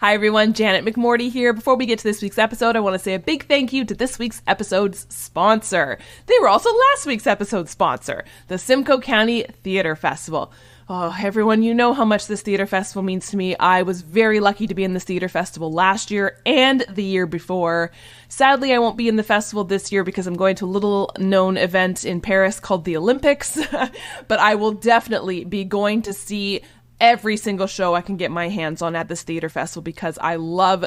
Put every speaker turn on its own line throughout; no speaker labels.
Hi everyone, Janet McMordie here. Before we get to this week's episode, I want to say a big thank you to this week's episode's sponsor. They were also last week's episode's sponsor, the Simcoe County Theater Festival. Oh, everyone, you know how much this theater festival means to me. I was very lucky to be in this theater festival last year and the year before. Sadly, I won't be in the festival this year because I'm going to a little-known event in Paris called the Olympics, but I will definitely be going to see every single show I can get my hands on at this theater festival because I love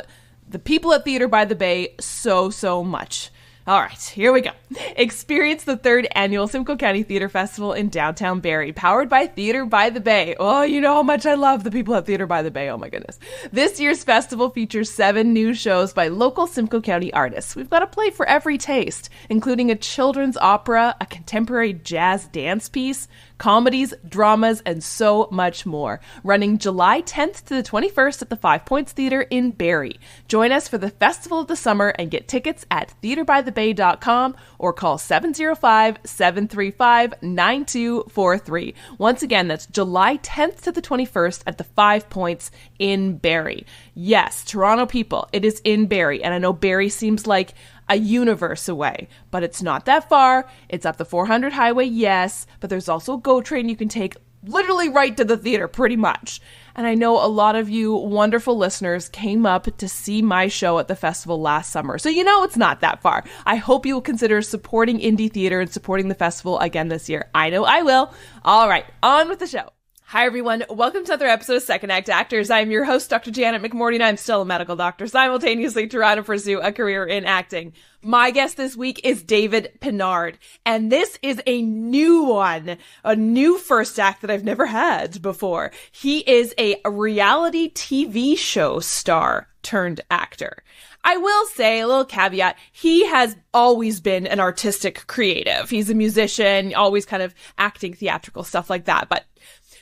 the people at Theater by the Bay so much. All right, here we go. Experience the 3rd annual Simcoe County Theater Festival in downtown Barrie, powered by Theater by the Bay. Oh, you know how much I love the people at Theater by the Bay. Oh my goodness. This year's festival features 7 new shows by local Simcoe County artists. We've got a play for every taste, including a children's opera, a contemporary jazz dance piece, comedies, dramas, and so much more. Running July 10th to the 21st at the 5 Points Theater in Barrie. Join us for the Festival of the Summer and get tickets at theaterbythebay.com or call 705-735-9243. Once again, that's July 10th to the 21st at the 5 Points in Barrie. Yes, Toronto people, it is in Barrie, and I know Barrie seems like a universe away, but it's not that far. It's up the 400 highway, yes, but there's also a GO train you can take literally right to the theater, pretty much. And I know a lot of you wonderful listeners came up to see my show at the festival last summer, so you know it's not that far. I hope you will consider supporting indie theater and supporting the festival again this year. I know I will. All right, on with the show. Hi everyone, welcome to another episode of Second Act Actors. I'm your host, Dr. Janet McMordie, and I'm still a medical doctor, simultaneously trying to pursue a career in acting. My guest this week is David Pinard, and this is a new one, a new first act that I've never had before. He is a reality TV show star turned actor. I will say, a little caveat, he has always been an artistic creative. He's a musician, always kind of acting, theatrical, stuff like that, but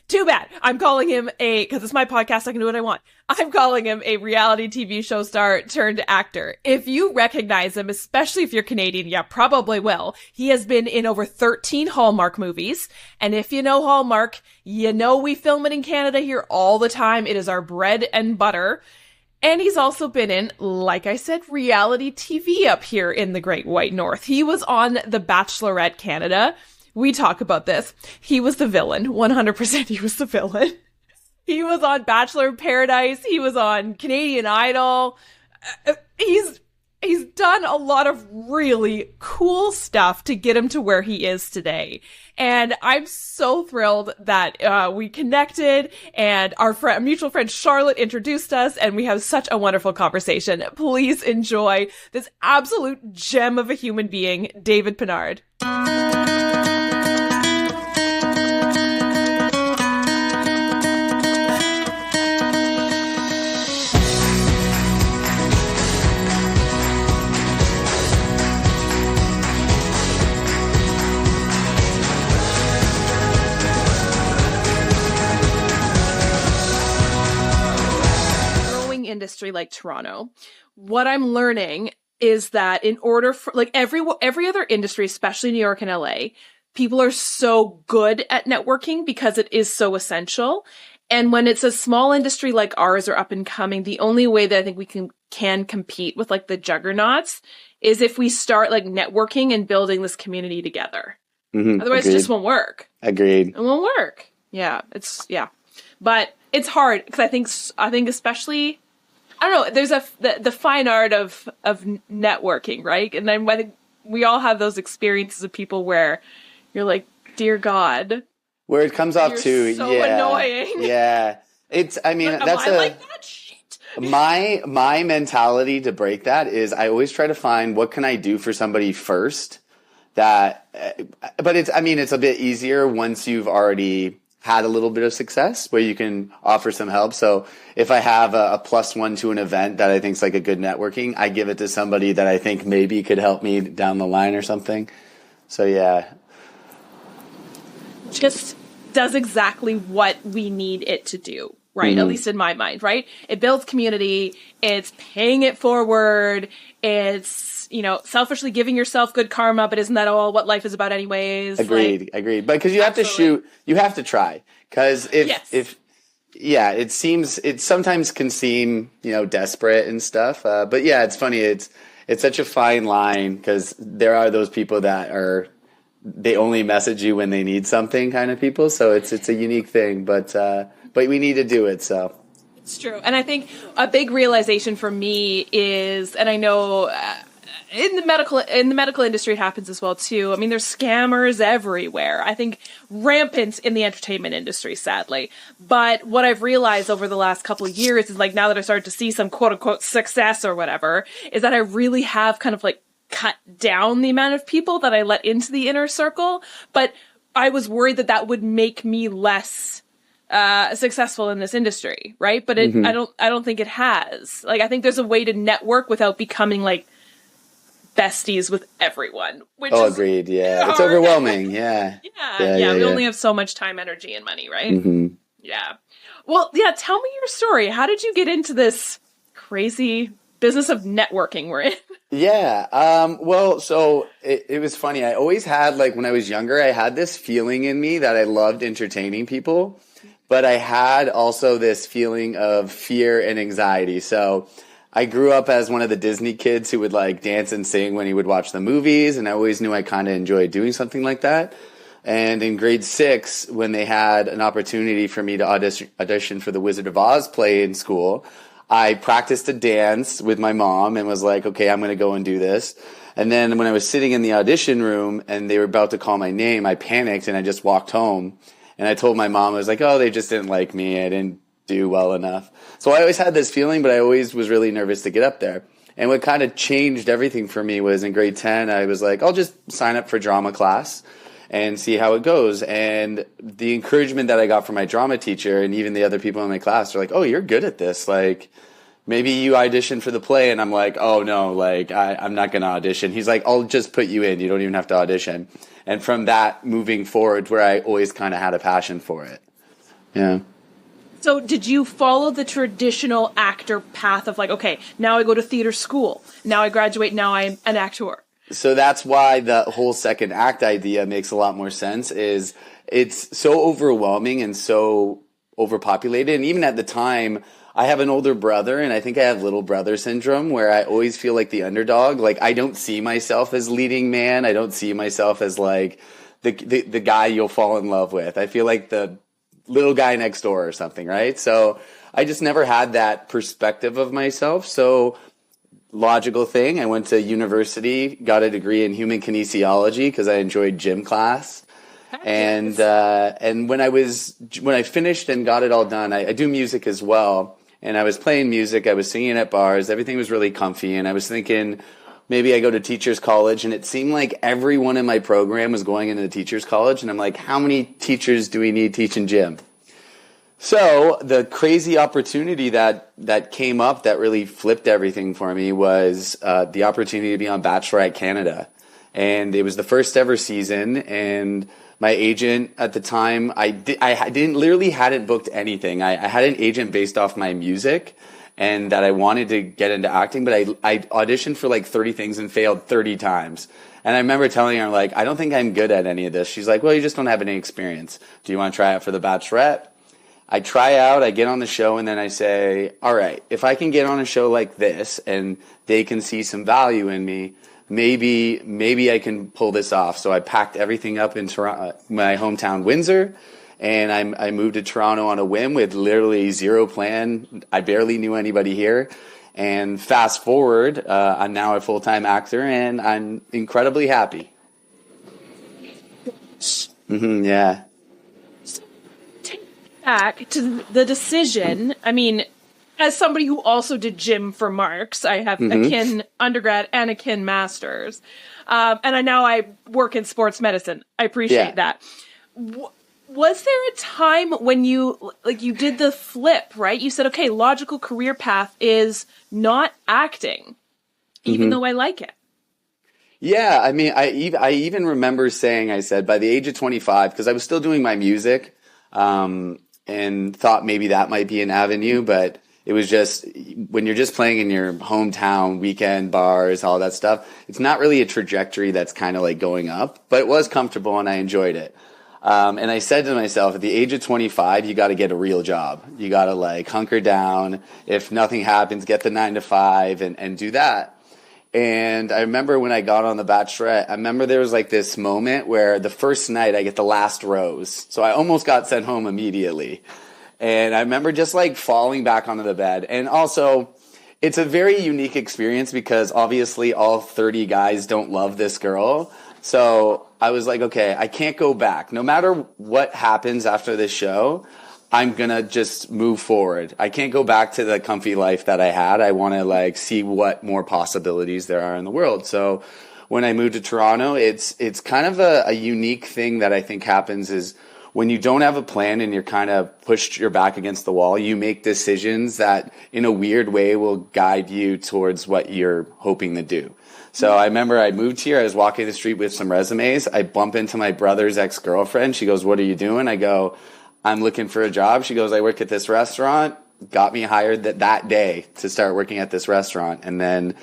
too bad. I'm calling him because it's my podcast, I can do what I want. I'm calling him a reality TV show star turned actor. If you recognize him, especially if you're Canadian, you probably will. He has been in over 13 Hallmark movies. And if you know Hallmark, you know we film it in Canada here all the time. It is our bread and butter. And he's also been in, like I said, reality TV up here in the Great White North. He was on The Bachelorette Canada. We talk about this. He was the villain. 100% he was the villain. He was on Bachelor in Paradise. He was on Canadian Idol. He's done a lot of really cool stuff to get him to where he is today. And I'm so thrilled that we connected and our mutual friend Charlotte introduced us, and we have such a wonderful conversation. Please enjoy this absolute gem of a human being, David Pinard. Industry like Toronto, what I'm learning is that in order for like every other industry, especially New York and LA, people are so good at networking because it is so essential. And when it's a small industry like ours or up and coming, the only way that I think we can compete with like the juggernauts is if we start like networking and building this community together. Mm-hmm. Otherwise, It just won't work.
Agreed.
It won't work. Yeah, but it's hard because I think especially, I don't know, there's the fine art of networking, right? And then I think we all have those experiences of people where you're like, dear God,
where it comes off to
so annoying.
Yeah, that's
like that shit.
My mentality to break that is I always try to find what can I do for somebody first. But it's a bit easier once you've already had a little bit of success where you can offer some help. So if I have a +1 to an event that I think is like a good networking, I give it to somebody that I think maybe could help me down the line or something. So yeah.
Just does exactly what we need it to do, right?
Mm-hmm.
At least in my mind, right? It builds community. It's paying it forward. It's, selfishly giving yourself good karma, but isn't that all what life is about anyways?
Agreed. But because you have to shoot, you have to try. Because if Yeah, it sometimes can seem, desperate and stuff. But yeah, it's funny. It's such a fine line because there are those people they only message you when they need something kind of people. So it's a unique thing, but we need to do it. So
It's true. And I think a big realization for me is, and I know in the medical industry it happens as well too. I mean, there's scammers everywhere. I think rampant in the entertainment industry, sadly. But what I've realized over the last couple of years is, like, now that I started to see some quote unquote success or whatever, is that I really have kind of like cut down the amount of people that I let into the inner circle. But I was worried that that would make me less successful in this industry, right? But I don't think it has. Like, I think there's a way to network without becoming like besties with everyone. Which is
agreed. Yeah,
hard.
it's overwhelming. Yeah.
Yeah. We only have so much time, energy, and money, right?
Mm-hmm.
Yeah. Well, yeah. Tell me your story. How did you get into this crazy business of networking we're in?
Yeah. Well, so it was funny. I always had, like, when I was younger, I had this feeling in me that I loved entertaining people. But I had also this feeling of fear and anxiety. So I grew up as one of the Disney kids who would like dance and sing when he would watch the movies. And I always knew I kind of enjoyed doing something like that. And in grade 6, when they had an opportunity for me to audition for the Wizard of Oz play in school, I practiced a dance with my mom and was like, okay, I'm going to go and do this. And then when I was sitting in the audition room and they were about to call my name, I panicked and I just walked home. And I told my mom, I was like, oh, they just didn't like me. I didn't do well enough. So I always had this feeling, but I always was really nervous to get up there. And what kind of changed everything for me was in grade 10, I was like, I'll just sign up for drama class and see how it goes. And the encouragement that I got from my drama teacher and even the other people in my class were like, oh, you're good at this. Like, maybe you audition for the play. And I'm like, oh, no, like, I'm not going to audition. He's like, I'll just put you in. You don't even have to audition. And from that moving forward, where I always kind of had a passion for it. Yeah.
So did you follow the traditional actor path of like, okay, now I go to theater school, now I graduate, now I'm an actor?
So that's why the whole second act idea makes a lot more sense, is it's so overwhelming and so overpopulated. And even at the time, I have an older brother, and I think I have little brother syndrome, where I always feel like the underdog. Like, I don't see myself as leading man. I don't see myself as like the guy you'll fall in love with. I feel like the little guy next door or something, right? So I just never had that perspective of myself. So logical thing, I went to university, got a degree in human kinesiology because I enjoyed gym class. And when I finished and got it all done, I do music as well. And I was playing music, I was singing at bars, everything was really comfy. And I was thinking, maybe I go to teacher's college. And it seemed like everyone in my program was going into the teacher's college. And I'm like, how many teachers do we need teaching gym? So the crazy opportunity that came up that really flipped everything for me was the opportunity to be on Bachelorette Canada. And it was the first ever season, and my agent at the time, I hadn't booked anything. I had an agent based off my music and that I wanted to get into acting, but I auditioned for like 30 things and failed 30 times. And I remember telling her, like, I don't think I'm good at any of this. She's like, well, you just don't have any experience. Do you want to try out for the Bachelorette? I try out, I get on the show, and then I say, all right, if I can get on a show like this and they can see some value in me, maybe I can pull this off. So I packed everything up in Toronto, my hometown, Windsor, and I moved to Toronto on a whim with literally zero plan. I barely knew anybody here. And fast forward, I'm now a full-time actor, and I'm incredibly happy. Yeah.
So, take back to the decision. I mean, as somebody who also did gym for Marks, I have a kin undergrad and a kin master's. And I work in sports medicine. I appreciate that. Was there a time when you did the flip, right? You said, okay, logical career path is not acting, even though I like it.
Yeah, I mean, I even remember saying, I said, by the age of 25, because I was still doing my music, and thought maybe that might be an avenue, but it was just, when you're just playing in your hometown, weekend bars, all that stuff, it's not really a trajectory that's kind of like going up, but it was comfortable and I enjoyed it. And I said to myself, at the age of 25, you got to get a real job. You got to like hunker down. If nothing happens, get the 9 to 5 and do that. And I remember when I got on The Bachelorette, I remember there was like this moment where the first night I get the last rose. So I almost got sent home immediately. And I remember just like falling back onto the bed. And also, it's a very unique experience because obviously all 30 guys don't love this girl. So I was like, okay, I can't go back. No matter what happens after this show, I'm going to just move forward. I can't go back to the comfy life that I had. I want to like see what more possibilities there are in the world. So when I moved to Toronto, it's kind of a unique thing that I think happens is when you don't have a plan and you're kind of pushed your back against the wall, you make decisions that in a weird way will guide you towards what you're hoping to do. So I remember I moved here. I was walking the street with some resumes. I bump into my brother's ex-girlfriend. She goes, "What are you doing?" I go, "I'm looking for a job." She goes, "I work at this restaurant." Got me hired that day to start working at this restaurant, and then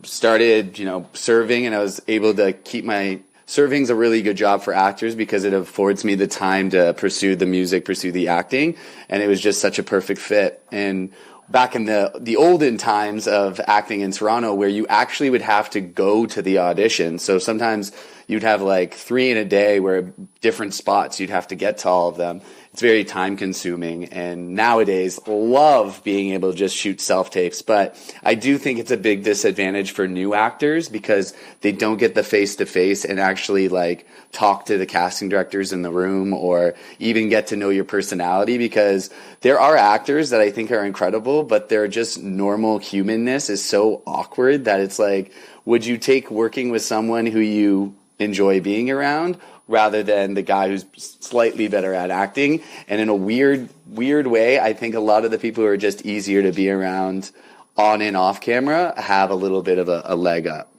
started, serving, and I was able to keep my serving's a really good job for actors because it affords me the time to pursue the music, pursue the acting, and it was just such a perfect fit. And back in the olden times of acting in Toronto, where you actually would have to go to the audition. So sometimes you'd have like 3 in a day where different spots you'd have to get to all of them. It's very time consuming, and nowadays love being able to just shoot self-tapes. But I do think it's a big disadvantage for new actors because they don't get the face-to-face and actually like talk to the casting directors in the room or even get to know your personality, because there are actors that I think are incredible, but their just normal humanness is so awkward that it's like, would you take working with someone who you enjoy being around rather than the guy who's slightly better at acting? And in a weird way, I think a lot of the people who are just easier to be around on and off camera have a little bit of a leg up.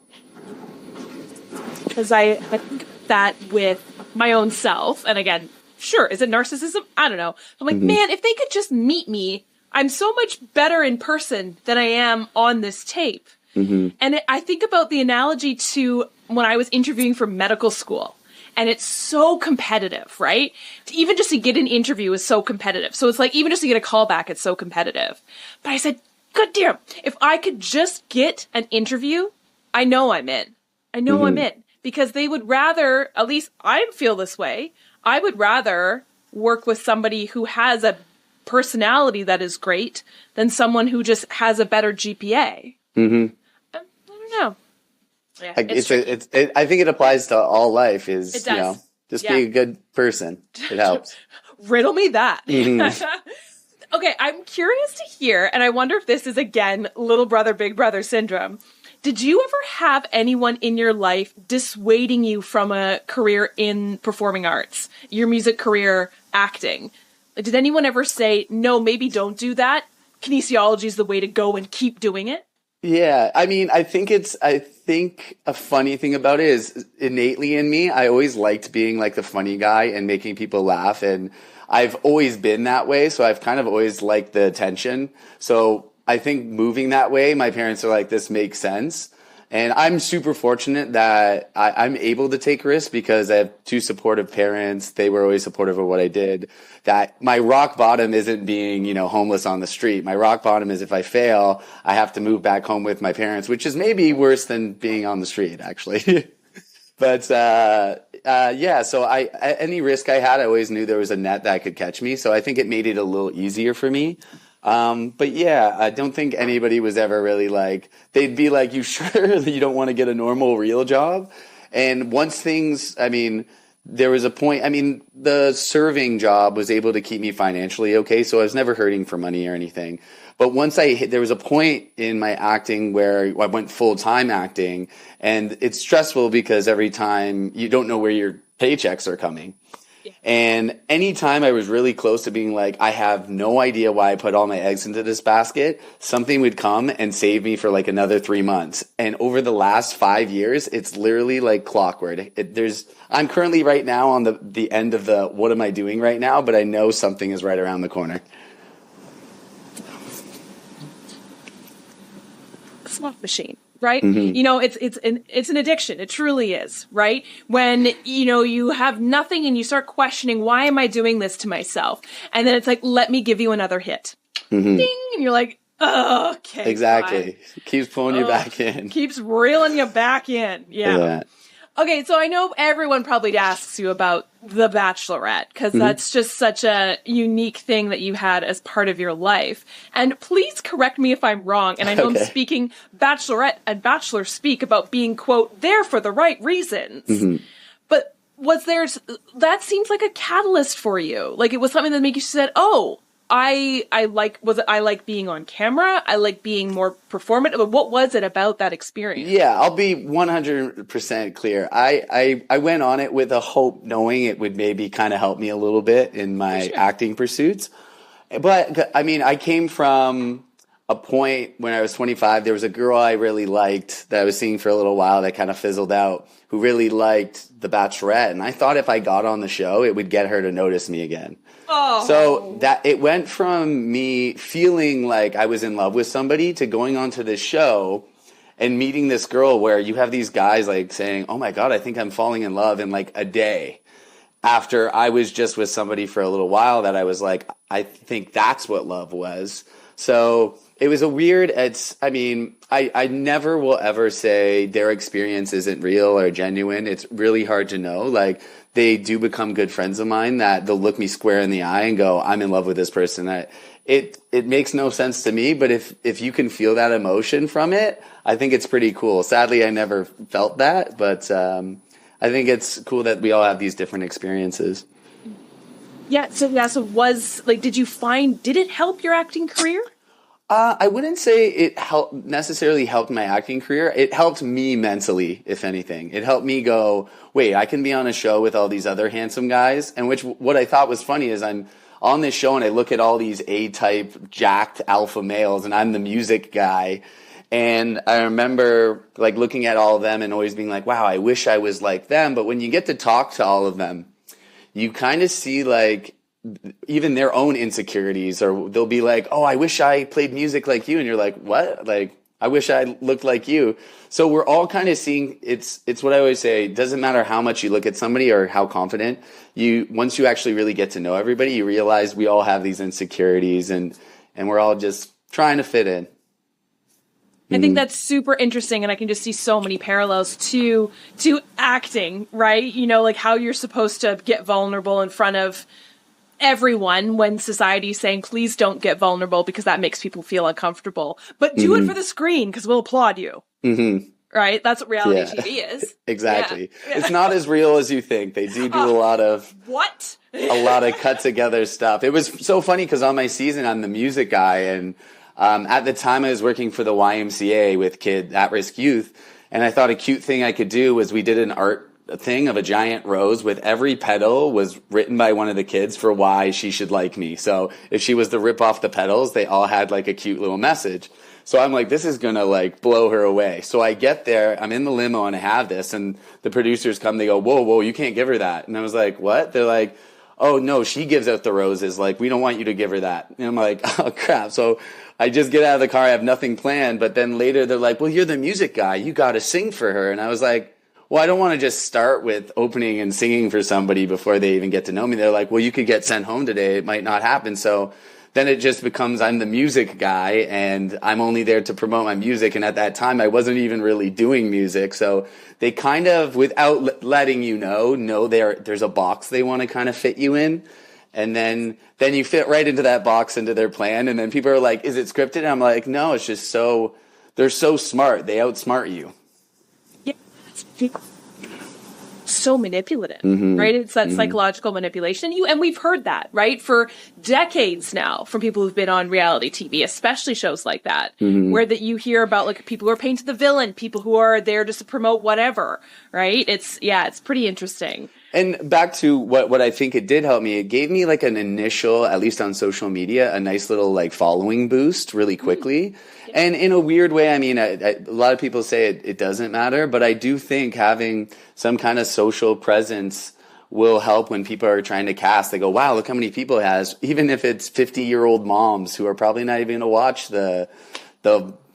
Because I think that with my own self, and again, sure, is it narcissism? I don't know. I'm like, man, if they could just meet me, I'm so much better in person than I am on this tape. And I think about the analogy to when I was interviewing for medical school. And it's so competitive, right? Even just to get an interview is so competitive. So it's like, even just to get a call back, it's so competitive. But I said, God damn, if I could just get an interview, I know I'm in. I'm in. Because they would rather, at least I feel this way, I would rather work with somebody who has a personality that is great than someone who just has a better GPA. I don't know. Yeah,
I think it applies to all life is, just be a good person. It helps.
Riddle me that. Okay, I'm curious to hear, and I wonder if this is, again, little brother, big brother syndrome. Did you ever have anyone in your life dissuading you from a career in performing arts, your music career, acting? Did anyone ever say, no, maybe don't do that? Kinesiology is the way to go and keep doing it?
Yeah, I mean, I think a funny thing about it is innately in me, I always liked being like the funny guy and making people laugh. And I've always been that way. So I've kind of always liked the attention. So I think moving that way, my parents are like, this makes sense. And I'm super fortunate that I'm able to take risks because I have 2 supportive parents. They were always supportive of what I did. That my rock bottom isn't being, homeless on the street. My rock bottom is if I fail, I have to move back home with my parents, which is maybe worse than being on the street, actually. But, so any risk I had, I always knew there was a net that could catch me. So I think it made it a little easier for me. But yeah, I don't think anybody was ever really like, they'd be like, you sure that you don't want to get a normal real job? And once there was a point, the serving job was able to keep me financially okay. So I was never hurting for money or anything. But once there was a point in my acting where I went full-time acting, and it's stressful because every time you don't know where your paychecks are coming. And anytime I was really close to being like, I have no idea why I put all my eggs into this basket, something would come and save me for like another 3 months. And over the last 5 years, it's literally like clockwork. I'm currently right now on the end of the, what am I doing right now? But I know something is right around the corner.
Slot machine. right? You know, it's an addiction. It truly is, right? When, you know, you have nothing and you start questioning, why am I doing this to myself? And then it's like, let me give you another hit. Ding! And you're like, oh, okay.
Exactly.
Fine.
Keeps pulling you back in.
Keeps reeling you back in. Yeah. Okay, so I know everyone probably asks you about The Bachelorette, because that's just such a unique thing that you had as part of your life. And please correct me if I'm wrong, and I know I'm speaking Bachelorette and Bachelor speak about being, quote, there for the right reasons. But was there, that seems like a catalyst for you. Like, it was something that made you said, oh, I like being on camera. I like being more performative. What was it about that experience? Yeah,
I'll be 100% clear. I went on it with a hope, knowing it would maybe kind of help me a little bit in my acting pursuits. But I mean, I came from a point when I was 25. There was a girl I really liked that I was seeing for a little while that kind of fizzled out, who really liked The Bachelorette. And I thought if I got on the show, it would get her to notice me again. Oh. So that it went from me feeling like I was in love with somebody to going onto this show and meeting this girl where you have these guys like saying, oh my God, I think I'm falling in love in like a day, after I was just with somebody for a little while, that I was like, I think that's what love was. So it was a weird, I never will ever say their experience isn't real or genuine. It's really hard to know. Like, they do become good friends of mine that they'll look me square in the eye and go, I'm in love with this person. It makes no sense to me, but if you can feel that emotion from it, I think it's pretty cool. Sadly, I never felt that, but I think it's cool that we all have these different experiences.
So did it help your acting career?
I wouldn't say it necessarily helped my acting career. It helped me mentally, if anything. It helped me go, wait, I can be on a show with all these other handsome guys. And what I thought was funny is I'm on this show and I look at all these A-type jacked alpha males and I'm the music guy. And I remember like looking at all of them and always being like, wow, I wish I was like them. But when you get to talk to all of them, you kind of see like even their own insecurities, or they'll be like, oh, I wish I played music like you. And you're like, what? Like, I wish I looked like you. So we're all kind of seeing, it's what I always say, it doesn't matter how much you look at somebody or how confident once you actually really get to know everybody, you realize we all have these insecurities and we're all just trying to fit in.
I think that's super interesting, and I can just see so many parallels to acting, right? You know, like how you're supposed to get vulnerable in front of everyone when society's saying, please don't get vulnerable because that makes people feel uncomfortable. But do it for the screen because we'll applaud you. Right? That's what reality TV is.
Exactly. Yeah. It's not as real as you think. They do a lot of...
What?
a lot of cut together stuff. It was so funny because on my season, I'm the music guy, and at the time I was working for the YMCA with at-risk youth, and I thought a cute thing I could do was we did an art thing of a giant rose with every petal was written by one of the kids for why she should like me. So if she was to rip off the petals, they all had like a cute little message. So I'm like, this is going to like blow her away. So I get there, I'm in the limo and I have this, and the producers come, they go, whoa, you can't give her that. And I was like, what? They're like, oh no, she gives out the roses. Like, we don't want you to give her that. And I'm like, oh crap. So I just get out of the car. I have nothing planned. But then later they're like, well, you're the music guy. You got to sing for her. And I was like, well, I don't want to just start with opening and singing for somebody before they even get to know me. They're like, well, you could get sent home today. It might not happen. So then it just becomes I'm the music guy and I'm only there to promote my music. And at that time, I wasn't even really doing music. So they kind of, without letting you know there's a box they want to kind of fit you in. And then you fit right into that box, into their plan. And then people are like, is it scripted? And I'm like, no, it's just they're so smart. They outsmart you.
So manipulative, right? It's that psychological manipulation. And we've heard that, right, for decades now from people who've been on reality TV, especially shows like that, where that you hear about like people who are painted the villain, people who are there just to promote whatever, right? It's pretty interesting.
And back to what I think it did help me, it gave me like an initial, at least on social media, a nice little like following boost really quickly. And in a weird way, I mean, a lot of people say it doesn't matter, but I do think having some kind of social presence will help when people are trying to cast. They go, wow, look how many people it has, even if it's 50-year-old moms who are probably not even going to watch the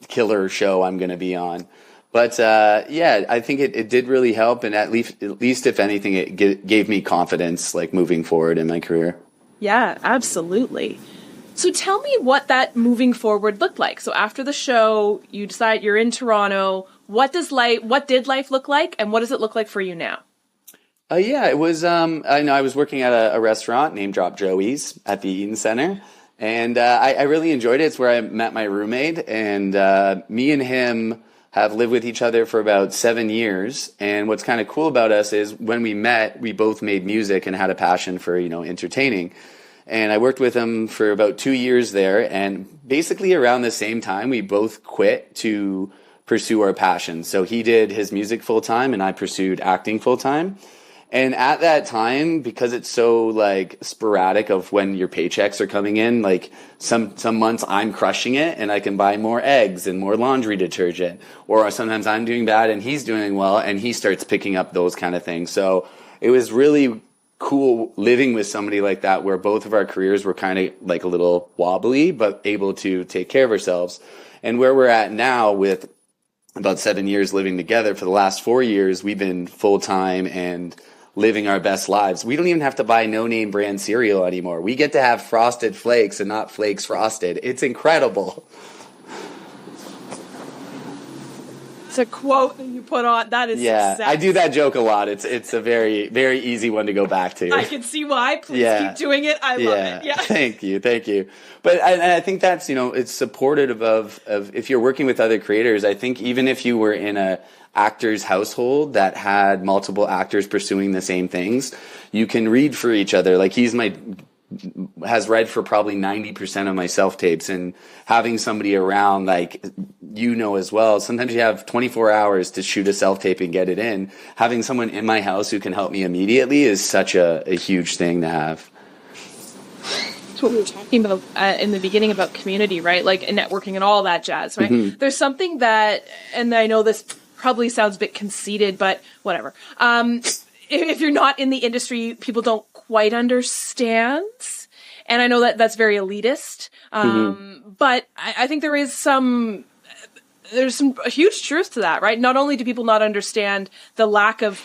killer show I'm going to be on. But yeah, I think it did really help, and at least if anything, it gave me confidence, like moving forward in my career.
Yeah, absolutely. So tell me what that moving forward looked like. So after the show, you decide you're in Toronto. What did life look like, and what does it look like for you now?
Yeah, it was. I know I was working at a restaurant, name drop Joey's, at the Eaton Center, and I really enjoyed it. It's where I met my roommate, and me and him have lived with each other for about 7 years. And what's kind of cool about us is when we met, we both made music and had a passion for, entertaining. And I worked with him for about 2 years there. And basically around the same time, we both quit to pursue our passion. So he did his music full time and I pursued acting full time. And at that time, because it's so like sporadic of when your paychecks are coming in, like some months I'm crushing it and I can buy more eggs and more laundry detergent, or sometimes I'm doing bad and he's doing well and he starts picking up those kind of things. So it was really cool living with somebody like that, where both of our careers were kind of like a little wobbly, but able to take care of ourselves. And where we're at now with about 7 years living together, for the last 4 years, we've been full time and living our best lives. We don't even have to buy no-name brand cereal anymore. We get to have Frosted Flakes and not Flakes Frosted. It's incredible.
It's a quote that you put on. That is success.
I do that joke a lot. It's a very, very easy one to go back to.
I can see why. Please keep doing it. I love it. Yeah.
Thank you. But I think that's, it's supportive of if you're working with other creators. I think even if you were in a actor's household that had multiple actors pursuing the same things, you can read for each other. Like has read for probably 90% of my self-tapes, and having somebody around, like, as well, sometimes you have 24 hours to shoot a self-tape and get it in. Having someone in my house who can help me immediately is such a huge thing to have.
That's what we were talking about in the beginning about community, right? Like networking and all that jazz, right? Mm-hmm. There's something that, and I know this probably sounds a bit conceited, but whatever. If you're not in the industry, people don't quite understand. And I know that that's very elitist. But I think there's some huge truth to that, right? Not only do people not understand the lack of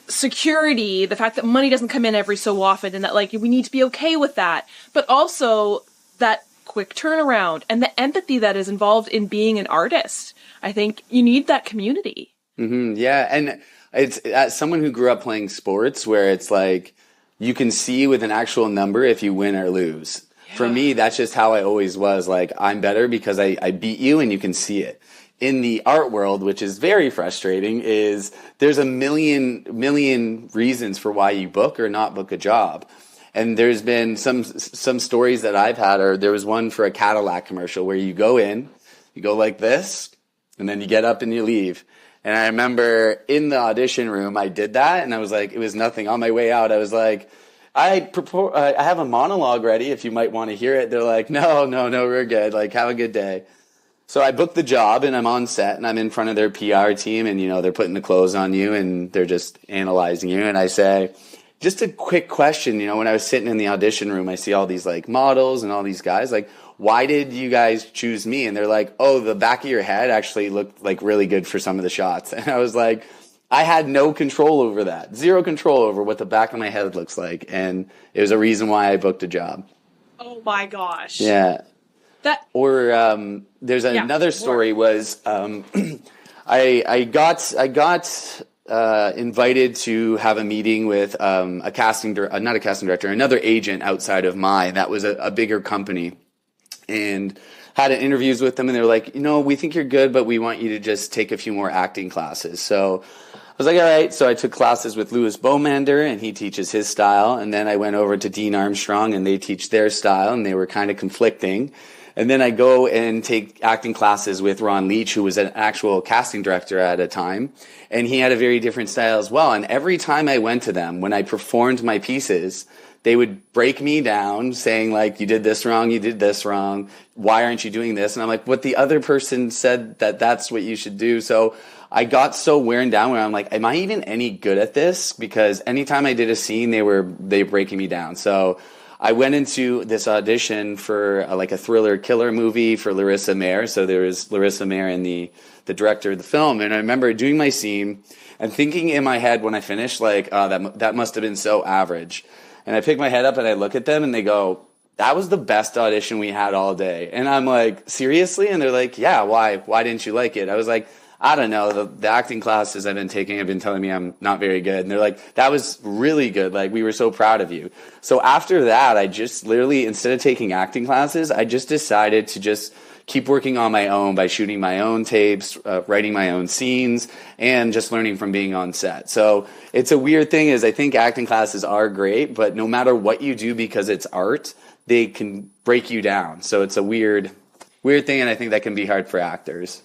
security, the fact that money doesn't come in every so often, and that like we need to be okay with that, but also that quick turnaround and the empathy that is involved in being an artist. I think you need that community. Mm-hmm.
Yeah. And it's as someone who grew up playing sports where it's like you can see with an actual number if you win or lose. Yeah. For me, that's just how I always was. Like, I'm better because I beat you and you can see it. In the art world, which is very frustrating, is there's a million reasons for why you book or not book a job. And there's been some stories that I've had, or there was one for a Cadillac commercial where you go in, you go like this, and then you get up and you leave. And I remember in the audition room, I did that, and I was like, it was nothing. On my way out, I was like, I have a monologue ready if you might want to hear it. They're like, no, we're good. Like, have a good day. So I booked the job, and I'm on set, and I'm in front of their PR team, and, they're putting the clothes on you, and they're just analyzing you. And I say, just a quick question, when I was sitting in the audition room, I see all these, like, models and all these guys, like, why did you guys choose me? And they're like, oh, the back of your head actually looked, like, really good for some of the shots. And I was like, I had no control over that. Zero control over what the back of my head looks like. And it was a reason why I booked a job.
Oh, my gosh.
Yeah. There's another story was I got invited to have a meeting with another agent outside of mine that was a bigger company, and had interviews with them, and they were like, we think you're good, but we want you to just take a few more acting classes. So I was like, all right. So I took classes with Louis Beaumander, and he teaches his style, and then I went over to Dean Armstrong, and they teach their style, and they were kind of conflicting. And then I go and take acting classes with Ron Leach, who was an actual casting director at a time. And he had a very different style as well. And every time I went to them, when I performed my pieces, they would break me down saying, like, you did this wrong, you did this wrong. Why aren't you doing this? And I'm like, what the other person said that's what you should do. So I got so worn down where I'm like, am I even any good at this? Because anytime I did a scene, they were breaking me down. So I went into this audition for like a thriller killer movie for Larissa Mayer. So there was Larissa Mayer and the director of the film. And I remember doing my scene and thinking in my head when I finished, like, oh, that must have been so average. And I pick my head up and I look at them and they go, that was the best audition we had all day. And I'm like, seriously? And they're like, yeah, why? Why didn't you like it? I was like, I don't know. The acting classes I've been taking have been telling me I'm not very good. And they're like, that was really good. Like, we were so proud of you. So after that, I just literally, instead of taking acting classes, I just decided to just keep working on my own by shooting my own tapes, writing my own scenes, and just learning from being on set. So it's a weird thing is I think acting classes are great, but no matter what you do because it's art, they can break you down. So it's a weird thing, and I think that can be hard for actors.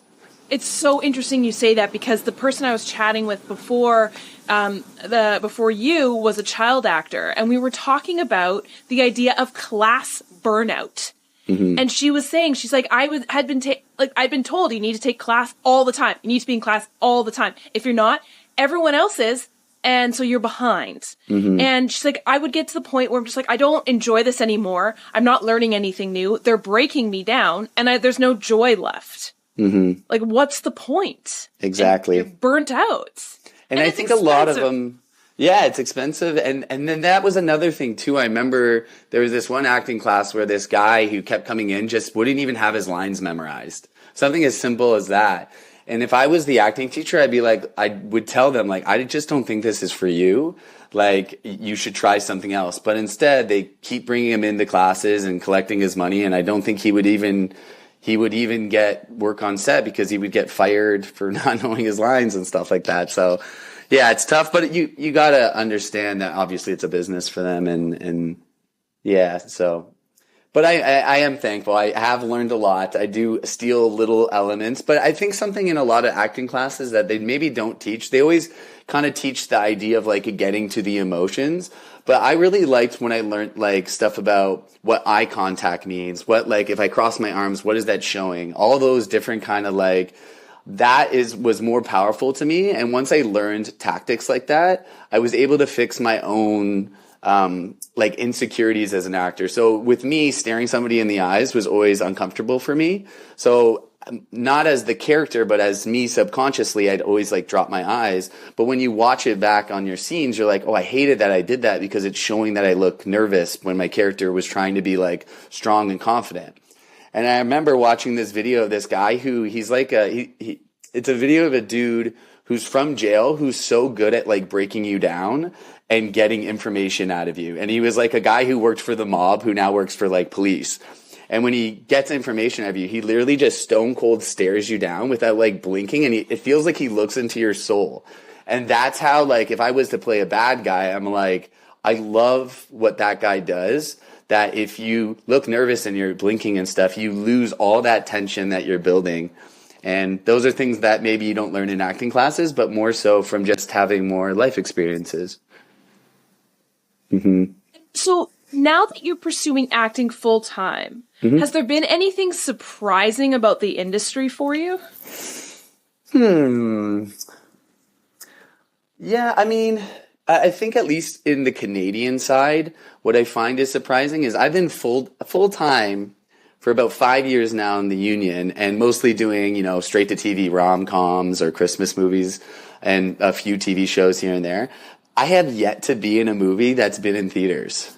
It's so interesting you say that because the person I was chatting with before you was a child actor, and we were talking about the idea of class burnout. Mm-hmm. And she was saying, she's like, I'd been told you need to take class all the time. You need to be in class all the time. If you're not, everyone else is, and so you're behind. Mm-hmm. And she's like, I would get to the point where I'm just like, I don't enjoy this anymore. I'm not learning anything new. They're breaking me down, and there's no joy left. Mm-hmm. Like, what's the point?
Exactly.
And you're burnt out.
And I think a lot of them, yeah, it's expensive. And then that was another thing too. I remember there was this one acting class where this guy who kept coming in just wouldn't even have his lines memorized. Something as simple as that. And if I was the acting teacher, I'd be like, I would tell them, like, I just don't think this is for you. Like, you should try something else. But instead, they keep bringing him into classes and collecting his money. And I don't think he would even get work on set because he would get fired for not knowing his lines and stuff like that. So, yeah, it's tough. But you got to understand that obviously it's a business for them. And yeah, so. But I am thankful. I have learned a lot. I do steal little elements. But I think something in a lot of acting classes that they maybe don't teach, they always kind of teach the idea of like getting to the emotions. But I really liked when I learned like stuff about what eye contact means. What, like, if I cross my arms, what is that showing? All those different kind of like, that was more powerful to me. And once I learned tactics like that, I was able to fix my own like insecurities as an actor. So with me, staring somebody in the eyes was always uncomfortable for me. So not as the character, but as me subconsciously, I'd always like drop my eyes. But when you watch it back on your scenes, you're like, oh, I hated that I did that because it's showing that I look nervous when my character was trying to be like strong and confident. And I remember watching this video of this guy who he's like it's a video of a dude who's from jail who's so good at like breaking you down and getting information out of you. And he was like a guy who worked for the mob who now works for like police. And when he gets information out of you, he literally just stone cold stares you down without like blinking. And it feels like he looks into your soul. And that's how, like, if I was to play a bad guy, I'm like, I love what that guy does. That if you look nervous and you're blinking and stuff, you lose all that tension that you're building. And those are things that maybe you don't learn in acting classes, but more so from just having more life experiences. Mm-hmm.
So now that you're pursuing acting full time, mm-hmm. has there been anything surprising about the industry for you?
Yeah, I mean, I think at least in the Canadian side, what I find is surprising is I've been full time for about 5 years now in the union, and mostly doing, straight to TV rom-coms or Christmas movies and a few TV shows here and there. I have yet to be in a movie that's been in theaters.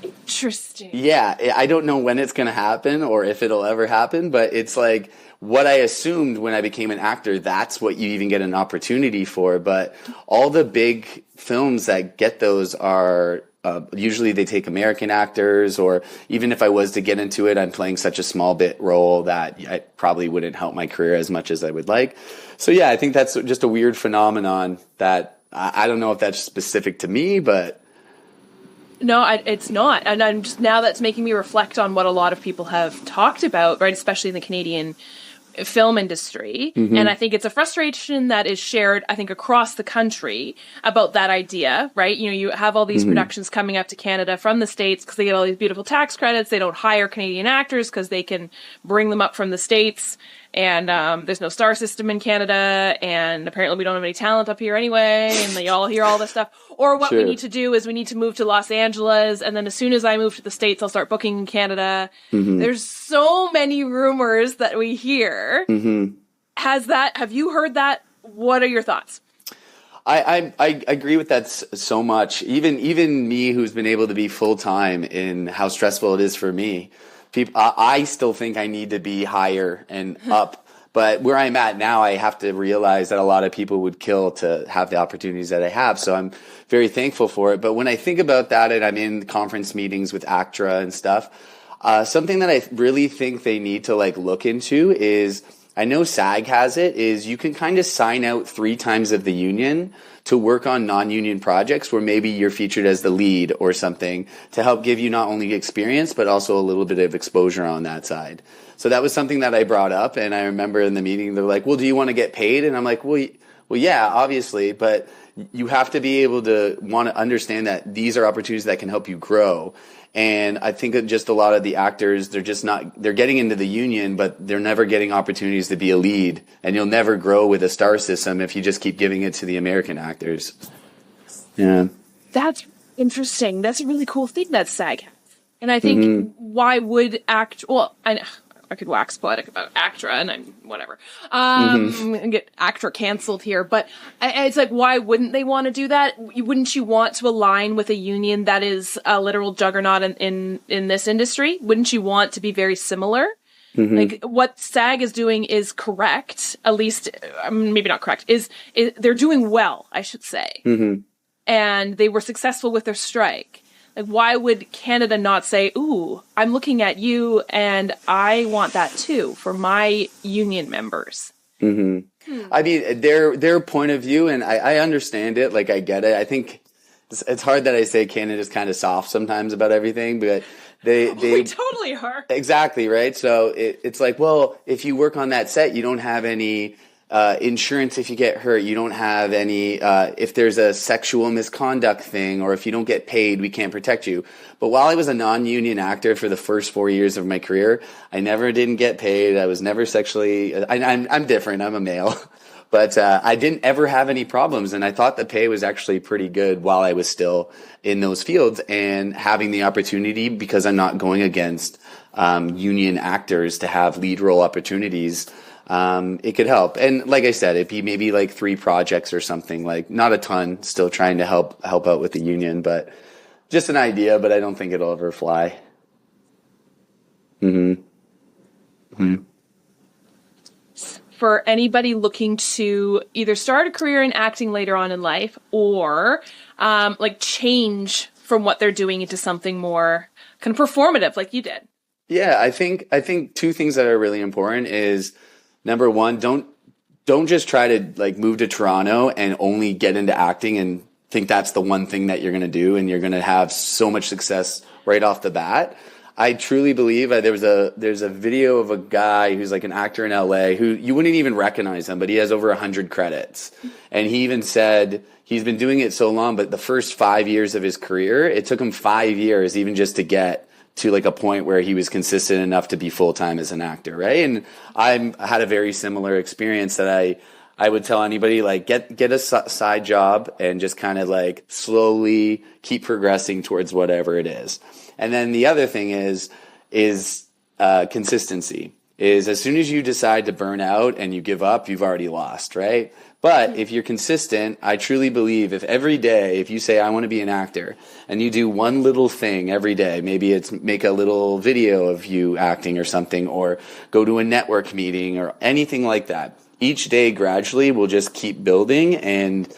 Interesting.
Yeah, I don't know when it's going to happen or if it'll ever happen, but it's like what I assumed when I became an actor, that's what you even get an opportunity for. But all the big films that get those are usually they take American actors, or even if I was to get into it, I'm playing such a small bit role that it probably wouldn't help my career as much as I would like. So yeah, I think that's just a weird phenomenon that I don't know if that's specific to me, but...
No, it's not. And I'm just, now that's making me reflect on what a lot of people have talked about, right? Especially in the Canadian film industry. Mm-hmm. And I think it's a frustration that is shared, I think, across the country about that idea, right? You have all these mm-hmm. productions coming up to Canada from the States because they get all these beautiful tax credits. They don't hire Canadian actors because they can bring them up from the States. and there's no star system in Canada, and apparently we don't have any talent up here anyway, and they all hear all this stuff. Or what we need to do is we need to move to Los Angeles, and then as soon as I move to the States, I'll start booking in Canada. There's so many rumors that we hear. Have you heard that? What are your thoughts?
I agree with that so much. Even me, who's been able to be full time in how stressful it is for me, I still think I need to be higher and up. But where I'm at now, I have to realize that a lot of people would kill to have the opportunities that I have. So I'm very thankful for it. But when I think about that, and I'm in conference meetings with ACTRA and stuff, something that I really think they need to look into is, I know SAG has it, is you can kind of sign out 3 times of the union to work on non-union projects where maybe you're featured as the lead or something, to help give you not only experience, but also a little bit of exposure on that side. So that was something that I brought up, and I remember in the meeting, they're like, well, do you want to get paid? And I'm like, well, yeah, obviously, but you have to be able to want to understand that these are opportunities that can help you grow. And I think that just a lot of the actors, they're getting into the union, but they're never getting opportunities to be a lead. And you'll never grow with a star system if you just keep giving it to the American actors. Yeah.
That's interesting. That's a really cool thing that SAG has. And I think why would I could wax poetic about ACTRA, and I'm whatever. And get ACTRA canceled here, but it's like, why wouldn't they want to do that? Wouldn't you want to align with a union that is a literal juggernaut in this industry? Wouldn't you want to be very similar? Like, what SAG is doing is correct, at least, maybe not correct, is they're doing well, I should say. And they were successful with their strike. Like, why would Canada not say, ooh, I'm looking at you and I want that too for my union members? I mean, their point of view, and I understand it, I get it. I think it's hard that I say Canada's kind of soft sometimes about everything, but we totally are.
Exactly, right? So it's like, well, if you work on that set, you don't have any insurance if you get hurt. You don't have any, if there's a sexual misconduct thing, or if you don't get paid, we can't protect you. But while I was a non-union actor for the first 4 years of my career, I never didn't get paid. I was never sexually, I'm different. I'm a male. But I didn't ever have any problems, and I thought the pay was actually pretty good while I was still in those fields, and having the opportunity, because I'm not going against union actors, to have lead role opportunities. It could help. And like I said, it'd be maybe 3 projects or something, not a ton, still trying to help out with the union, but just an idea, but I don't think it'll ever fly.
For anybody looking to either start a career in acting later on in life, or change from what they're doing into something more kind of performative, like you did.
Yeah, I think 2 things that are really important is, number one, don't just try to move to Toronto and only get into acting and think that's the one thing that you're going to do and you're going to have so much success right off the bat. I truly believe there's a video of a guy who's an actor in LA who you wouldn't even recognize him, but he has over 100 credits. And he even said he's been doing it so long, but the first 5 years of his career, it took him 5 years even just to get to a point where he was consistent enough to be full-time as an actor, right? And I had a very similar experience that I would tell anybody, get a side job and just kind of slowly keep progressing towards whatever it is. And then the other thing is consistency. Is as soon as you decide to burn out and you give up, you've already lost, right? But if you're consistent, I truly believe if you say, I want to be an actor, and you do one little thing every day, maybe it's make a little video of you acting or something, or go to a network meeting or anything like that, each day gradually will just keep building, and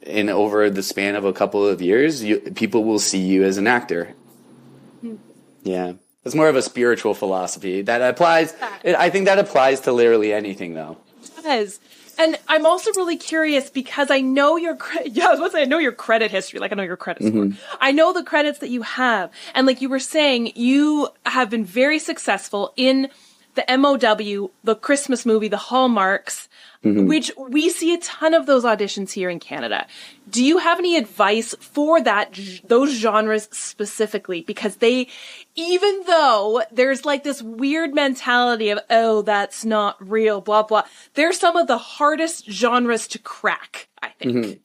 over the span of a couple of years, people will see you as an actor. Yeah. It's more of a spiritual philosophy that applies. I think that applies to literally anything, though.
It does. And I'm also really curious because I know I was about to say, I know your credit history. I know your credit score. I know the credits that you have. And you were saying, you have been very successful in the M.O.W., the Christmas movie, the Hallmarks, which we see a ton of those auditions here in Canada. Do you have any advice for those genres specifically? Because even though there's like this weird mentality of, oh, that's not real, blah, blah, they're some of the hardest genres to crack, I think.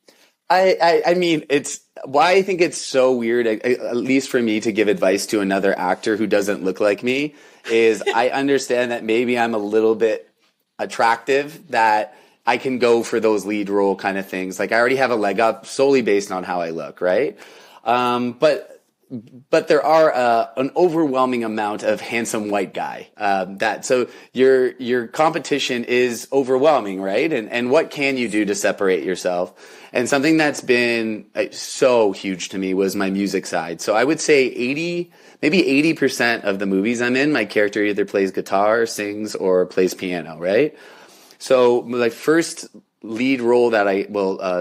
I mean, it's why I think it's so weird, at least for me, to give advice to another actor who doesn't look like me, is I understand that maybe I'm a little bit attractive, that I can go for those lead role kind of things. Like, I already have a leg up solely based on how I look, right? But there are an overwhelming amount of handsome white guy. So your competition is overwhelming, right? And what can you do to separate yourself? And something that's been so huge to me was my music side. So I would say maybe 80% of the movies I'm in, my character either plays guitar, sings, or plays piano, right? So my first lead role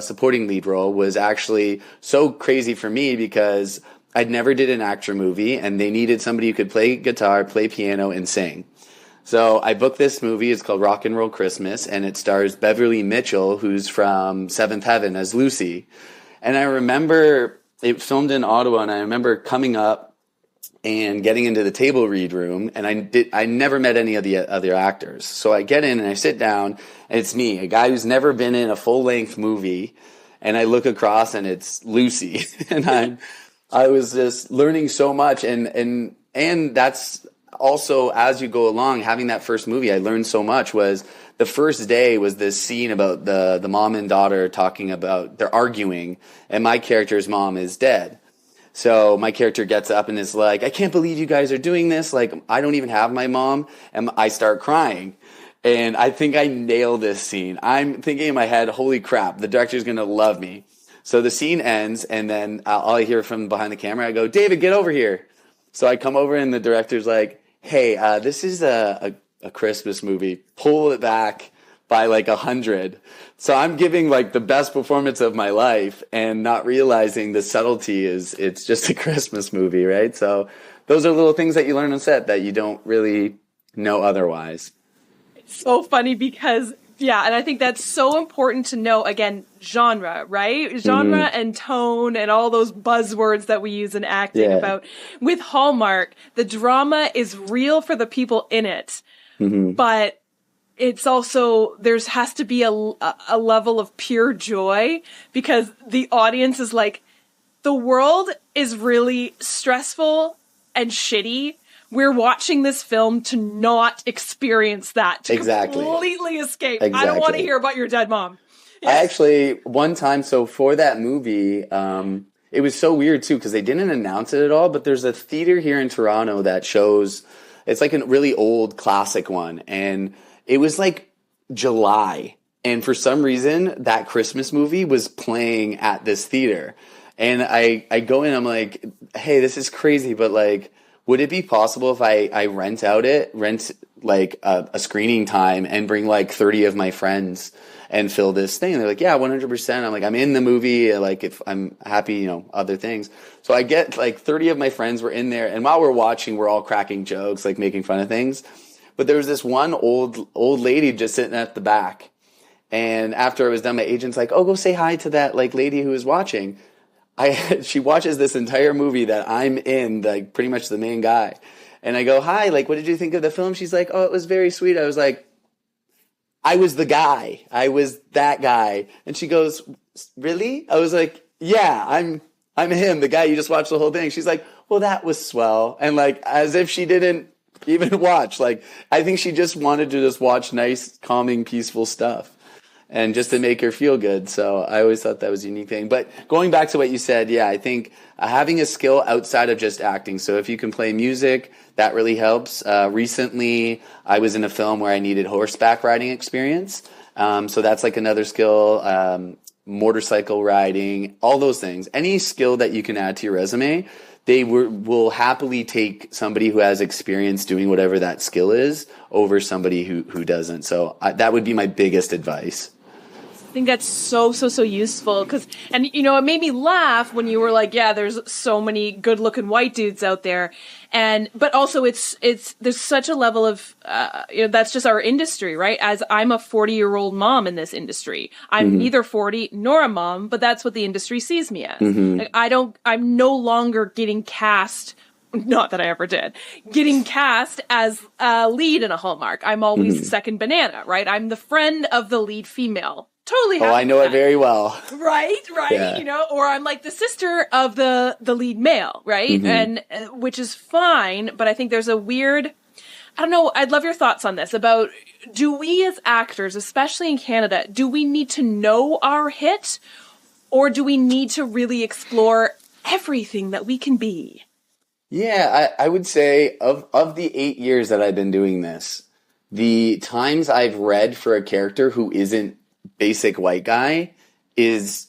supporting lead role was actually so crazy for me because I'd never did an ACTRA movie, and they needed somebody who could play guitar, play piano, and sing. So I booked this movie. It's called Rock and Roll Christmas, and it stars Beverly Mitchell, who's from Seventh Heaven, as Lucy. And I remember it filmed in Ottawa, and I remember coming up and getting into the table read room, and I never met any of the other actors. So I get in and I sit down, and it's me, a guy who's never been in a full-length movie, and I look across and it's Lucy. And I was just learning so much, and that's also, as you go along, having that first movie, I learned so much. Was the first day was this scene about the mom and daughter talking about, they're arguing, and my character's mom is dead. So my character gets up and is like, I can't believe you guys are doing this. Like, I don't even have my mom. And I start crying. And I think I nailed this scene. I'm thinking in my head, holy crap, the director's going to love me. So the scene ends, and then all I hear from behind the camera, I go, David, get over here. So I come over, and the director's like, hey, this is a Christmas movie. Pull it back by like 100. So I'm giving like the best performance of my life and not realizing the subtlety is it's just a Christmas movie, right? So those are little things that you learn on set that you don't really know otherwise.
It's so funny because, yeah, and I think that's so important to know, again, genre, right? Genre and tone and all those buzzwords that we use in acting about. With Hallmark, the drama is real for the people in it, but it's also, has to be a level of pure joy because the audience is like, the world is really stressful and shitty. We're watching this film to not experience that, to completely escape. I don't want to hear about your dead mom. Yes.
I actually, one time, so for that movie, it was so weird too, because they didn't announce it at all, but there's a theater here in Toronto that shows, it's like a really old classic one, and it was like July, and for some reason, that Christmas movie was playing at this theater. And I go in, I'm like, hey, this is crazy, but like, would it be possible if I rent like a screening time and bring like 30 of my friends and fill this thing? And they're like, yeah, 100%. I'm like, I'm in the movie. Like, if I'm happy, other things. So I get like 30 of my friends were in there. And while we're watching, we're all cracking jokes, like making fun of things. But there was this one old lady just sitting at the back. And after I was done, my agent's like, oh, go say hi to that like lady who was watching. She watches this entire movie that I'm in, like pretty much the main guy. And I go, hi, like, what did you think of the film? She's like, oh, it was very sweet. I was like, I was the guy. I was that guy. And she goes, really? I was like, yeah, I'm him, the guy you just watched the whole thing. She's like, well, that was swell. And like, as if she didn't even watch. Like, I think she just wanted to just watch nice, calming, peaceful stuff. And just to make her feel good. So I always thought that was a unique thing. But going back to what you said, yeah, I think having a skill outside of just acting. So if you can play music, that really helps. Recently, I was in a film where I needed horseback riding experience. So that's like another skill. Motorcycle riding, all those things. Any skill that you can add to your resume, they will happily take somebody who has experience doing whatever that skill is over somebody who doesn't. So that would be my biggest advice.
think that's so useful and it made me laugh when you were like, yeah, there's so many good looking white dudes out there. But also it's there's such a level of, that's just our industry, right? As I'm a 40-year-old mom in this industry. I'm neither 40 nor a mom, but that's what the industry sees me as. Like, I'm no longer getting cast, not that I ever did, getting cast as a lead in a Hallmark. I'm always the second banana, right? I'm the friend of the lead female. Totally happy
I know it very well.
Right, yeah. Or I'm like the sister of the lead male, right? And which is fine, but I think there's a weird, I don't know, I'd love your thoughts on this about, do we as actors, especially in Canada, do we need to know our hit, or do we need to really explore everything that we can be?
Yeah, I would say of the 8 years that I've been doing this, the times I've read for a character who isn't basic white guy is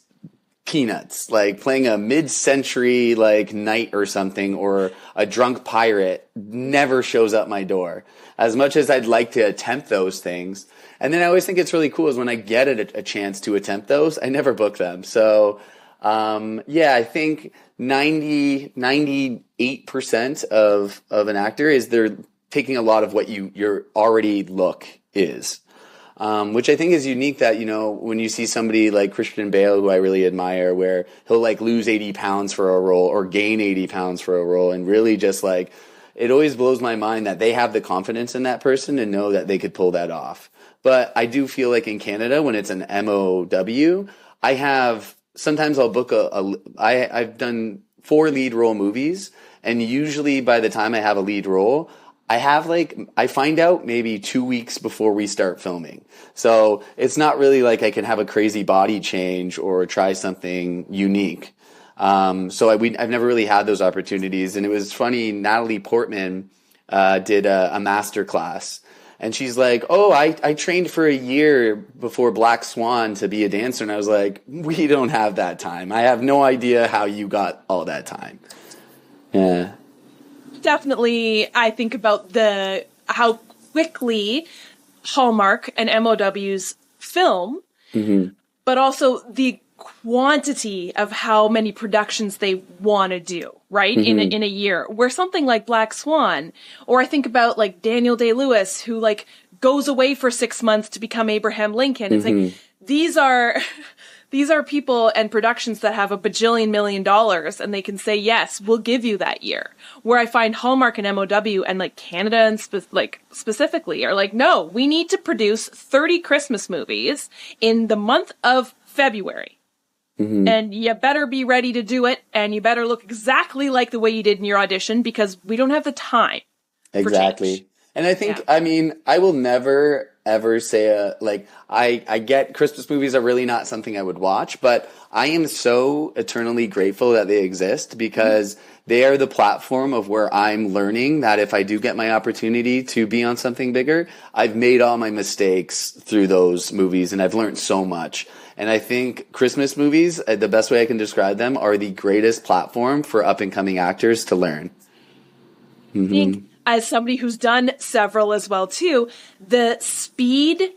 peanuts. Like playing a mid-century like knight or something, or a drunk pirate never shows up my door. As much as I'd like to attempt those things. And then I always think it's really cool is when I get a chance to attempt those, I never book them. So I think 98% of an actor is they're taking a lot of what your already look is. Which I think is unique that, when you see somebody like Christian Bale, who I really admire, where he'll like lose 80 pounds for a role or gain 80 pounds for a role, and really just like, it always blows my mind that they have the confidence in that person and know that they could pull that off. But I do feel like in Canada, when it's an M.O.W., sometimes I'll book I've done 4 lead role movies, and usually by the time I have a lead role, I find out maybe 2 weeks before we start filming. So it's not really like I can have a crazy body change or try something unique. So I've never really had those opportunities. And it was funny, Natalie Portman did a master class. And she's like, I trained for a year before Black Swan to be a dancer. And I was like, we don't have that time. I have no idea how you got all that time. Yeah.
Definitely, I think about how quickly Hallmark and M.O.W.s film, but also the quantity of how many productions they want to do, right? In a year. Where something like Black Swan, or I think about like Daniel Day-Lewis, who like goes away for 6 months to become Abraham Lincoln. It's like, these are people and productions that have $1 bajillion million, and they can say, yes, we'll give you that year. Where I find Hallmark and M.O.W. and like Canada and specifically are like, no, we need to produce 30 Christmas movies in the month of February. And you better be ready to do it, and you better look exactly like the way you did in your audition, because we don't have the time.
Exactly. And I think, I will never, ever say, I get Christmas movies are really not something I would watch, but I am so eternally grateful that they exist, because they are the platform of where I'm learning that if I do get my opportunity to be on something bigger, I've made all my mistakes through those movies, and I've learned so much. And I think Christmas movies, the best way I can describe them, are the greatest platform for up-and-coming actors to learn.
I think, as somebody who's done several as well, too, the speed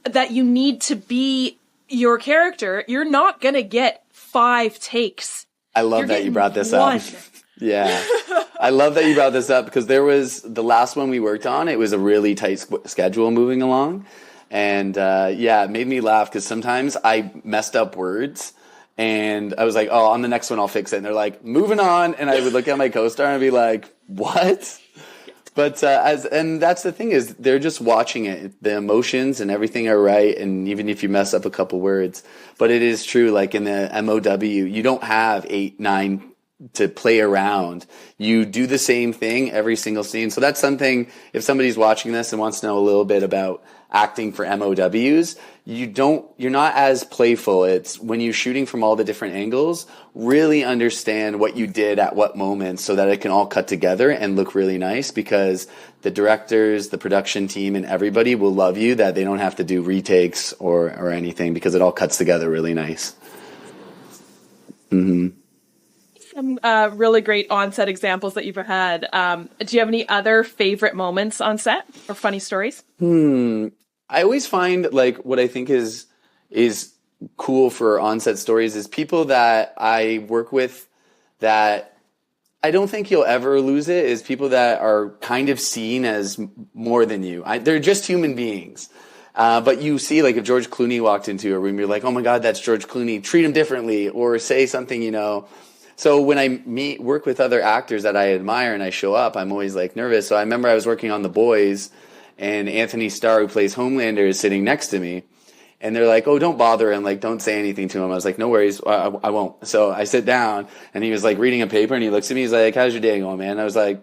that you need to be your character, you're not going to get 5 takes.
I love that you brought this up. Yeah. I love that you brought this up, because there was the last one we worked on. It was a really tight schedule moving along. And it made me laugh, because sometimes I messed up words, and I was like, on the next one I'll fix it. And they're like, moving on. And I would look at my co-star and be like, what? But and that's the thing, is they're just watching it. The emotions and everything are right, and even if you mess up a couple words. But it is true, like in the M.O.W., you don't have 8, 9 to play around. You do the same thing every single scene. So that's something, if somebody's watching this and wants to know a little bit about acting for M.O.W.s, you're not as playful. It's when you're shooting from all the different angles, really understand what you did at what moment, so that it can all cut together and look really nice, because the directors, the production team, and everybody will love you, that they don't have to do retakes or anything, because it all cuts together really nice.
Some really great on-set examples that you've had. Do you have any other favorite moments on set or funny stories?
I always find, like, what I think is cool for onset stories is people that I work with that I don't think you'll ever lose it, is people that are kind of seen as more than you. They're just human beings. But you see, like, if George Clooney walked into a room, you're like, oh my God, that's George Clooney. Treat him differently, or say something, you know. So when I work with other actors that I admire and I show up, I'm always like nervous. So I remember I was working on The Boys, and Anthony Starr, who plays Homelander, is sitting next to me. And they're like, oh, don't bother him. Like, don't say anything to him. I was like, no worries. I won't. So I sit down, and he was like reading a paper, and he looks at me. He's like, how's your day going, man? I was like,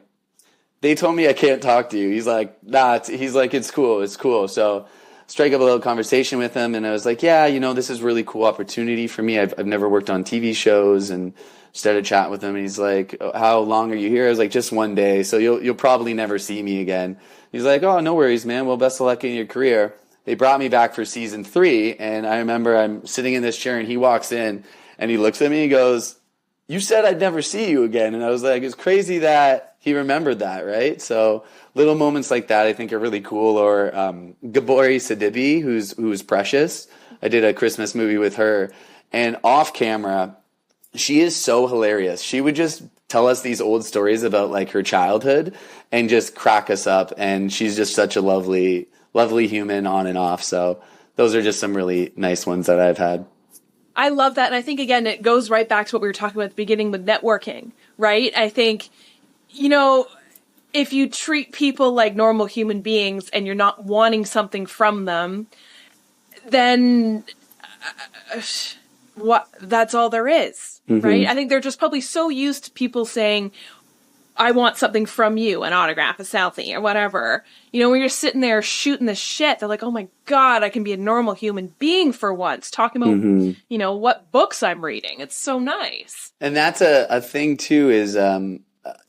they told me I can't talk to you. He's like, nah. He's like, it's cool. It's cool. So strike up a little conversation with him. And I was like, yeah, you know, this is a really cool opportunity for me. I've never worked on TV shows, and started chatting with him. And he's like, oh, how long are you here? I was like, just one day. So you'll probably never see me again. He's like, oh, no worries, man. Well, best of luck in your career. They brought me back for season 3, and I remember I'm sitting in this chair, and he walks in, and he looks at me, and he goes, you said I'd never see you again. And I was like, it's crazy that he remembered that, right? So little moments like that I think are really cool. Or Gabori Sidibe, who's Precious. I did a Christmas movie with her, and off camera, she is so hilarious. She would just tell us these old stories about like her childhood and just crack us up, and she's just such a lovely human on and off. So those are just some really nice ones that I've had.
I love that. And I think, again, it goes right back to what we were talking about at the beginning with networking, right? I think, you know, if you treat people like normal human beings and you're not wanting something from them, then that's all there is, right? I think they're just probably so used to people saying, I want something from you, an autograph, a selfie, or whatever. You know, when you're sitting there shooting the shit, they're like, oh my God, I can be a normal human being for once, talking about, you know, what books I'm reading. It's so nice.
And that's a thing too, is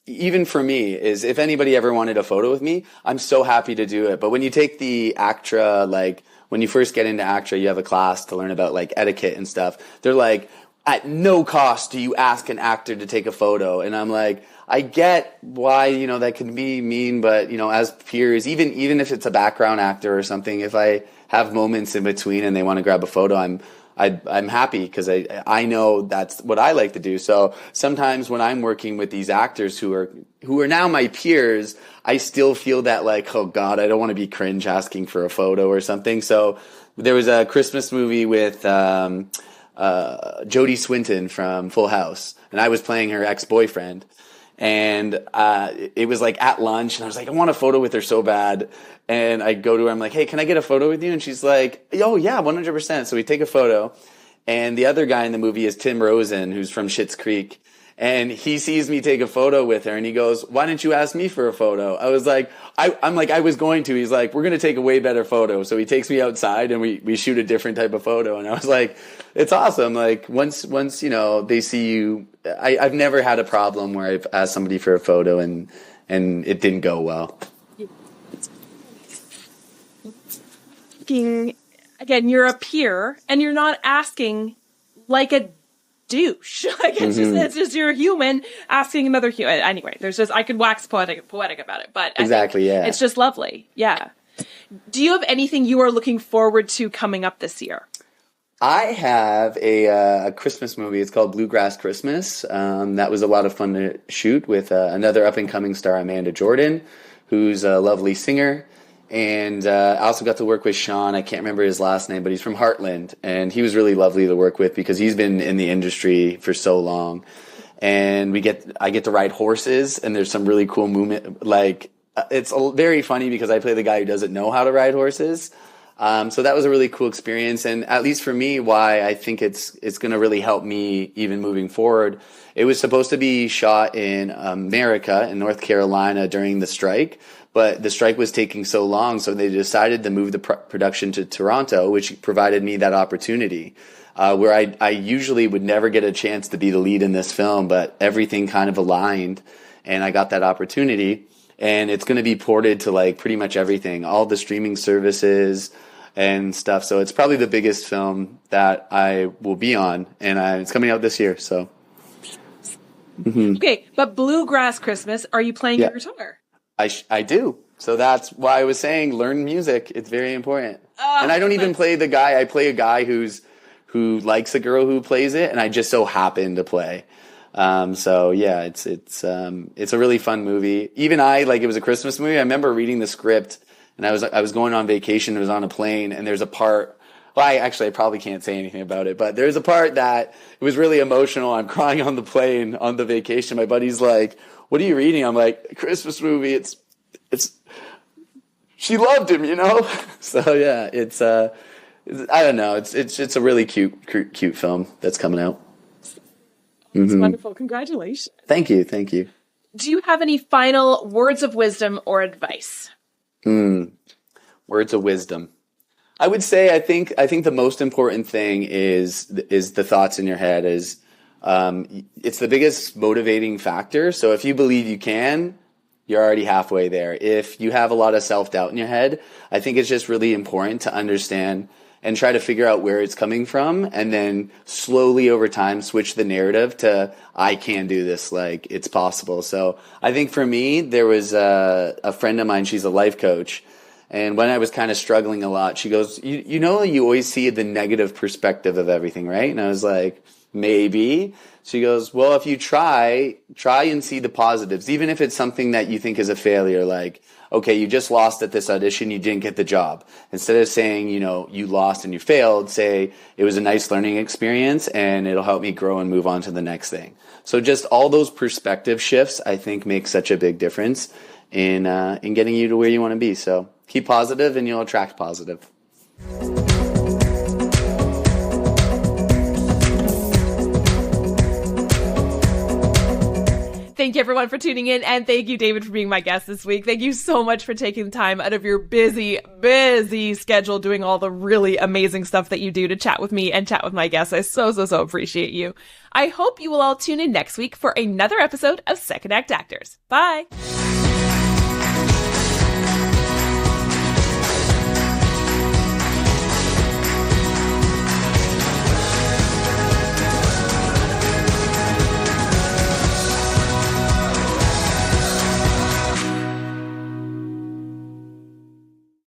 even for me, is if anybody ever wanted a photo with me, I'm so happy to do it. But when you take the ACTRA, like when you first get into ACTRA, you have a class to learn about like etiquette and stuff. They're like, at no cost do you ask an actor to take a photo. And I'm like, I get why, you know, that can be mean, but, you know, as peers, even if it's a background actor or something, if I have moments in between and they want to grab a photo, I'm happy, because I know that's what I like to do. So sometimes when I'm working with these actors who are now my peers, I still feel that like, oh God, I don't want to be cringe asking for a photo or something. So there was a Christmas movie with Jodie Swinton from Full House, and I was playing her ex-boyfriend. And it was like at lunch, and I was like, I want a photo with her so bad. And I go to her, I'm like, hey, can I get a photo with you? And she's like, oh yeah, 100%. So we take a photo, and the other guy in the movie is Tim Rosen, who's from Schitt's Creek. And he sees me take a photo with her, and he goes, why didn't you ask me for a photo? I was like, I'm like, I was going to. He's like, we're going to take a way better photo. So he takes me outside, and we shoot a different type of photo. And I was like, it's awesome. Like once, you know, they see you, I've never had a problem where I've asked somebody for a photo and it didn't go well.
Again, you're a peer, and you're not asking like a douche. Like it's just you're a human asking another human. Anyway, I could wax poetic about it, but
exactly, yeah,
it's just lovely. Yeah. Do you have anything you are looking forward to coming up this year?
I have a Christmas movie. It's called Bluegrass Christmas. That was a lot of fun to shoot with another up and coming star, Amanda Jordan, who's a lovely singer. And I also got to work with Sean. I can't remember his last name, but he's from Heartland. And he was really lovely to work with because he's been in the industry for so long. And I get to ride horses, and there's some really cool movement. Like, it's very funny because I play the guy who doesn't know how to ride horses. So that was a really cool experience. And at least for me, why I think it's going to really help me even moving forward. It was supposed to be shot in America, in North Carolina, during the strike. But the strike was taking so long, so they decided to move the production to Toronto, which provided me that opportunity, where I usually would never get a chance to be the lead in this film, but everything kind of aligned, and I got that opportunity. And it's going to be ported to like pretty much everything, all the streaming services and stuff. So it's probably the biggest film that I will be on, and it's coming out this year. So,
Okay, but Bluegrass Christmas, are you playing your guitar?
I do. So that's why I was saying learn music. It's very important. And I don't even play the guy. I play a guy who's who likes a girl who plays it, and I just so happen to play. So yeah, it's a really fun movie. Even it was a Christmas movie. I remember reading the script, and I was going on vacation. It was on a plane, and there's a part. Well, I probably can't say anything about it, but there's a part that it was really emotional. I'm crying on the plane on the vacation. My buddy's like, "What are you reading?" I'm like, "A Christmas movie." It's she loved him, you know? So yeah, I don't know. It's a really cute film that's coming out.
It's wonderful. Congratulations.
Thank you.
Do you have any final words of wisdom or advice?
Words of wisdom. I would say I think the most important thing is the thoughts in your head. It's the biggest motivating factor. So if you believe you can, you're already halfway there. If you have a lot of self-doubt in your head, I think it's just really important to understand and try to figure out where it's coming from, and then slowly over time switch the narrative to, I can do this, like, it's possible. So I think for me, there was a friend of mine, she's a life coach, and when I was kind of struggling a lot, she goes, you know, you always see the negative perspective of everything, right? And I was like, maybe. She goes, well, if you try and see the positives, even if it's something that you think is a failure, like, okay, you just lost at this audition, you didn't get the job. Instead of saying, you know, you lost and you failed, say it was a nice learning experience and it'll help me grow and move on to the next thing. So just all those perspective shifts, I think, make such a big difference in getting you to where you want to be. So keep positive and you'll attract positive.
Thank you, everyone, for tuning in. And thank you, David, for being my guest this week. Thank you so much for taking the time out of your busy schedule doing all the really amazing stuff that you do to chat with me and chat with my guests. I so appreciate you. I hope you will all tune in next week for another episode of Second Act Actors. Bye.